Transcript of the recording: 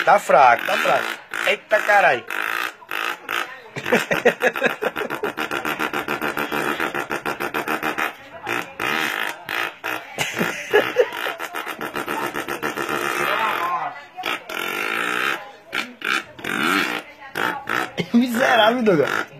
Tá fraco, tá fraco. Eita caralho. Miserável, Douglas.